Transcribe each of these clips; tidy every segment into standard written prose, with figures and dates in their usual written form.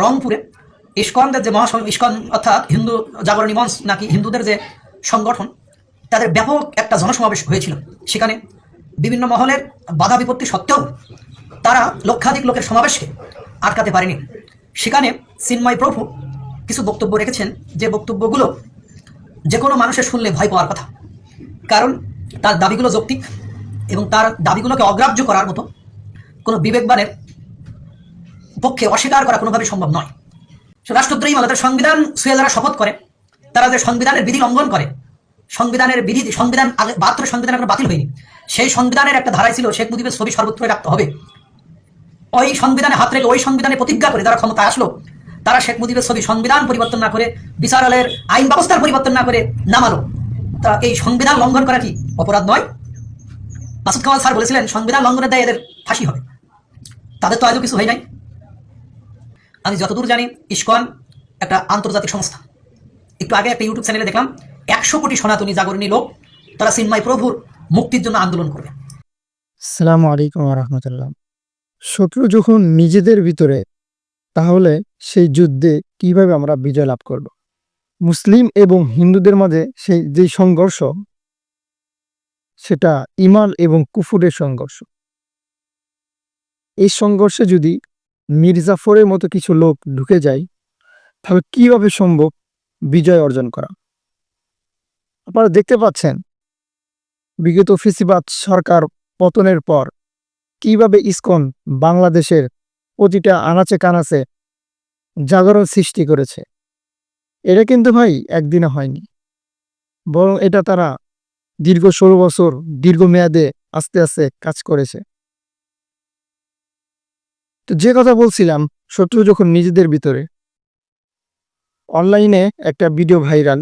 রংপুরে ইস্কনদের যে ইস্কন অর্থাৎ হিন্দু জাগরণী মঞ্চ নাকি হিন্দুদের যে সংগঠন, তাদের ব্যাপক একটা জনসমাবেশ হয়েছিল। সেখানে বিভিন্ন মহলের বাধা বিপত্তি সত্ত্বেও তারা লক্ষাধিক লোকের সমাবেশকে আটকাতে পারেনি। সেখানে চিন্ময় প্রভু কিছু বক্তব্য রেখেছেন, যে বক্তব্যগুলো যে কোনো মানুষের শুনলে ভয় পাওয়ার কথা, কারণ তার দাবিগুলো যৌক্তিক এবং তার দাবিগুলোকে অগ্রাহ্য করার মতো কোনো বিবেকবানের পক্ষে অস্বীকার করা কোনোভাবে সম্ভব নয়। রাষ্ট্রদ্রোহী মানে তাদের সংবিধান ছুঁয়ে যারা শপথ করে, তারা যে সংবিধানের বিধি লঙ্ঘন করে, সংবিধানের বিধি, সংবিধান আগে 72 সংবিধান এখন বাতিল হয়নি, সেই সংবিধানের একটা ধারায় ছিল শেখ মুজিবের ছবি সর্বত্রই রাখতে হবে। ওই সংবিধানে হাত রেখে ওই সংবিধানে প্রতিজ্ঞা করে যারা ক্ষমতায় আসলো, তারা শেখ মুজিবের ছবি সংবিধান পরিবর্তন না করে, বিচারালয়ের আইন ব্যবস্থার পরিবর্তন না করে নামালো। তা এই সংবিধান লঙ্ঘন করা কি অপরাধ নয়? মাসুদ কামাল স্যার বলেছিলেন সংবিধান লঙ্ঘনের দায়ে এদের ফাঁসি হবে। তাদের তো আজও কিছু হয় নাই। আমি যতদূর জানি ইস্কন একটা আন্তর্জাতিক সংস্থা। একটু আগে একটা ইউটিউব চ্যানেলে দেখলাম 100 কোটি সনাতনী জাগরণী লোক তারা চিন্ময় প্রভুর মুক্তির জন্য আন্দোলন করবে। আসসালামু আলাইকুম ওয়া রাহমাতুল্লাহ। শত্রু যখন নিজেদের ভিতরে, তাহলে সেই যুদ্ধে কিভাবে আমরা বিজয় লাভ করব? মুসলিম এবং হিন্দুদের মাঝে সেই যে সংঘর্ষ, সেটা ঈমান এবং কুফরের সংঘর্ষ। এই সংঘর্ষে যদি মির্জাফরের মতো কিছু লোক ঢুকে যায়, তাহলে কিভাবে সম্ভব বিজয় অর্জন করা? আপনারা দেখতে পাচ্ছেন বিগত ফেসিবাদ সরকার পতনের পর কিভাবে ইসকন বাংলাদেশের প্রতিটা আনাচে কানাচে জাগরণ সৃষ্টি করেছে। এটা কিন্তু ভাই একদিনে হয়নি, বরং এটা তারা দীর্ঘ 16 বছর দীর্ঘমেয়াদে আস্তে আস্তে কাজ করেছে। তো যে কথা বলছিলাম, শত্রু যখন নিজেদের ভিতরে, অনলাইনে একটা ভিডিও ভাইরাল,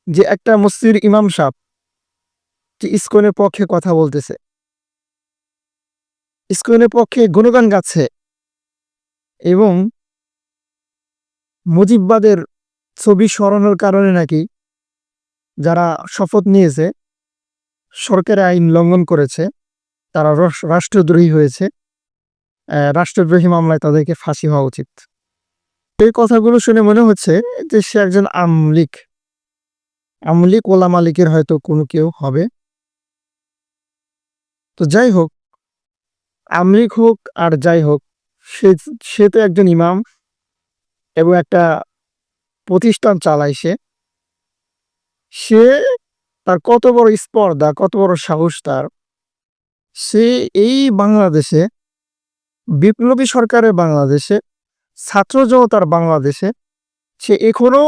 যে একটা মসজিদের ইমাম সাহেব যে ইসকনের পক্ষে কথা বলতেছে, ইসকনের পক্ষে গুণগান গাচ্ছে এবং মুজিববাদের ছবি সরানোর কারণে নাকি যারা শপথ নিয়েছে, সরকারের আইন লঙ্ঘন করেছে, তারা রাষ্ট্রদ্রোহী হয়েছে, রাষ্ট্রদ্রোহী মামলায় তাদেরকে ফাঁসি হওয়া উচিত। এই কথাগুলো শুনে মনে হচ্ছে যে সে একজন আমলিক ওলা মালিকের হয়তো কোনো কেউ হবে। তো যাই হোক, আমলিক হোক আর যাই হোক, সে তো একজন ইমাম এবং একটা প্রতিষ্ঠান চালায়। সে তার কত বড় স্পর্ধা, কত বড় সাহস তার! সে এই বাংলাদেশে, বিপ্লবী সরকারের বাংলাদেশে, ছাত্র জনতার বাংলাদেশে, সে এখনো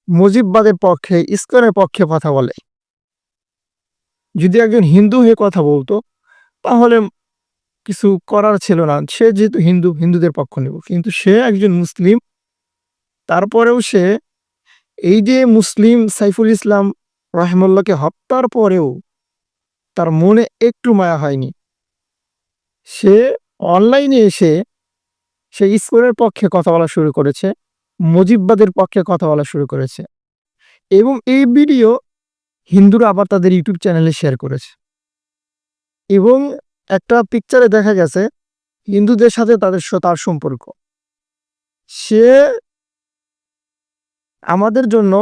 মুজিববাদের পক্ষে, ইসকনের পক্ষে কথা বলে। যদি একজন হিন্দু হয়ে কথা বলতো তাহলে কিছু করার ছিল না, সে যেহেতু হিন্দুদের পক্ষ নেব। কিন্তু সে একজন মুসলিম, তারপরেও সে এই যে মুসলিম সাইফুল ইসলাম রহমুল্লাহকে হত্যার পরেও তার মনে একটু মায়া হয়নি। সে অনলাইনে এসে সে ইসকনের পক্ষে কথা বলা শুরু করেছে, মুজিববাদের পক্ষে কথা বলা শুরু করেছে, এবং এই ভিডিও হিন্দুরা আবার তাদের ইউটিউব চ্যানেলে শেয়ার করেছে। এবং একটা পিকচারে দেখা গেছে হিন্দুদের সাথে তার সম্পর্ক। সে আমাদের জন্য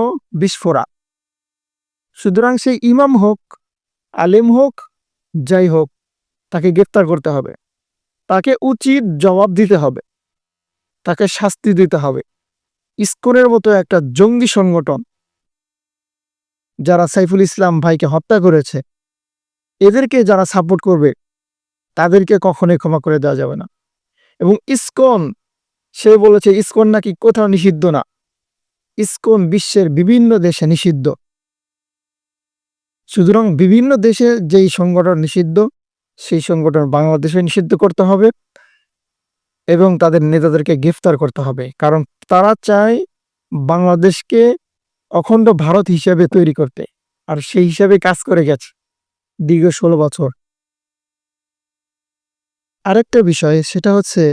বিস্ফোরা। সুতরাং সে ইমাম হোক, আলেম হোক, যাই হোক, তাকে গ্রেফতার করতে হবে, তাকে উচিত জবাব দিতে হবে, তাকে শাস্তি দিতে হবে। ইসকনের মতো একটা জঙ্গি সংগঠন যারা সাইফুল ইসলাম ভাইকে হত্যা করেছে, এদেরকে যারা সাপোর্ট করবে তাদেরকে কখনোই ক্ষমা করে দেওয়া যাবে না। এবং ইসকন, সে বলেছে ইসকন নাকি কোথাও নিষিদ্ধ না, ইসকন বিশ্বের বিভিন্ন দেশে নিষিদ্ধ। সুতরাং বিভিন্ন দেশে যেই সংগঠন নিষিদ্ধ, সেই সংগঠন বাংলাদেশে নিষিদ্ধ করতে হবে এবং তাদের নেতাদেরকে গ্রেফতার করতে হবে। কারণ তারা চায় বাংলাদেশকে অখণ্ড ভারত হিসেবে তৈরি করতে, আর সেই হিসাবে কাজ করে গেছে দীর্ঘ 16 বছর। আরেকটা বিষয়, সেটা হচ্ছে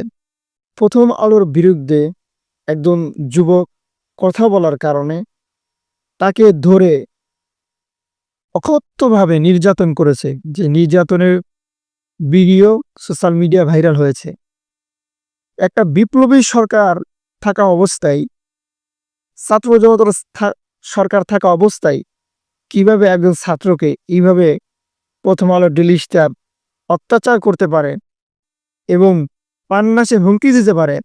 প্রথম আলোর বিরুদ্ধে একজন যুবক কথা বলার কারণে তাকে ধরে অকথ্যভাবে নির্যাতন করেছে, যে নির্যাতনের ভিডিও সোশ্যাল মিডিয়া ভাইরাল হয়েছে। একটা বিপ্লবী সরকার থাকা অবস্থায়, ছাত্র জনতার সরকার থাকা অবস্থায় কিভাবে একজন ছাত্রকে এইভাবে প্রথম আলো ডেইলি স্টার অত্যাচার করতে পারে এবং প্রাণনাশে হুমকি দিতে পারে?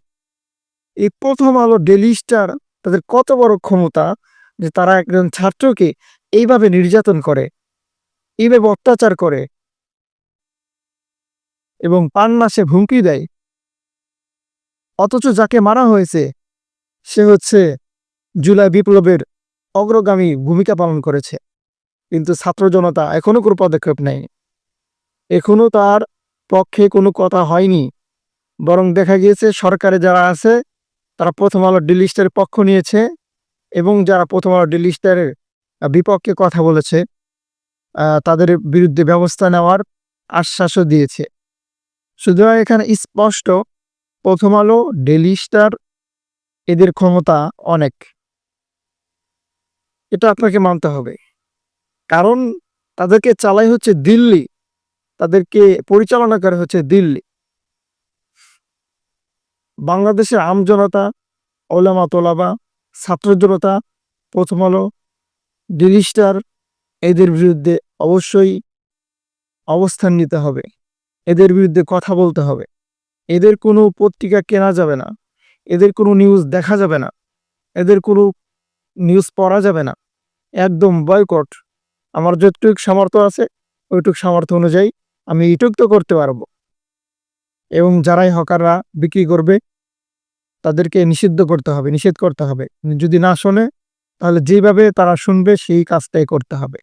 এই প্রথম আলো ডেইলি স্টার তাদের কত বড় ক্ষমতা যে তারা একজন ছাত্রকে এইভাবে নির্যাতন করে, এইভাবে অত্যাচার করে এবং প্রাণনাশে হুমকি দেয়। অথচ যাকে মারা হয়েছে সে হচ্ছে জুলাই বিপ্লবের অগ্রগামী ভূমিকা পালন করেছে, কিন্তু ছাত্র জনতা এখনো কোনো পদক্ষেপ নেয়নি, এখনো তার পক্ষে কোনো কথা হয়নি। বরং দেখা গিয়েছে সরকারে যারা আছে তারা প্রথম আলো ডেইলি স্টারের পক্ষ নিয়েছে এবং যারা প্রথম আলো ডেইলি স্টারের বিপক্ষে কথা বলেছে তাদের বিরুদ্ধে ব্যবস্থা নেওয়ার আশ্বাসও দিয়েছে। সুতরাং এখানে স্পষ্ট প্রথম আলো ডেইলি স্টার এদের ক্ষমতা অনেক, এটা আপনাকে মানতে হবে। কারণ তাদেরকে চালাই হচ্ছে দিল্লি, তাদেরকে পরিচালনা করে হচ্ছে দিল্লি। বাংলাদেশের আমজনতা, ওলামা তোলাবা, ছাত্র জনতা, প্রথম আলো, ডেইলি স্টার এদের বিরুদ্ধে অবশ্যই অবস্থান নিতে হবে, এদের বিরুদ্ধে কথা বলতে হবে। এদের কোনো পত্রিকা কেনা যাবে না, এদের কোনো নিউজ দেখা যাবে না, এদের কোনো নিউজ পড়া যাবে না, একদম বয়কট। আমার যতটুকু সামর্থ্য আছে ওইটুক সামর্থ্য অনুযায়ী আমি এইটুক তো করতে পারবো। এবং যারাই হকাররা বিক্রি করবে তাদেরকে নিষিদ্ধ করতে হবে, নিষেধ করতে হবে। যদি না শোনে তাহলে যেভাবে তারা শুনবে সেই কাজটাই করতে হবে।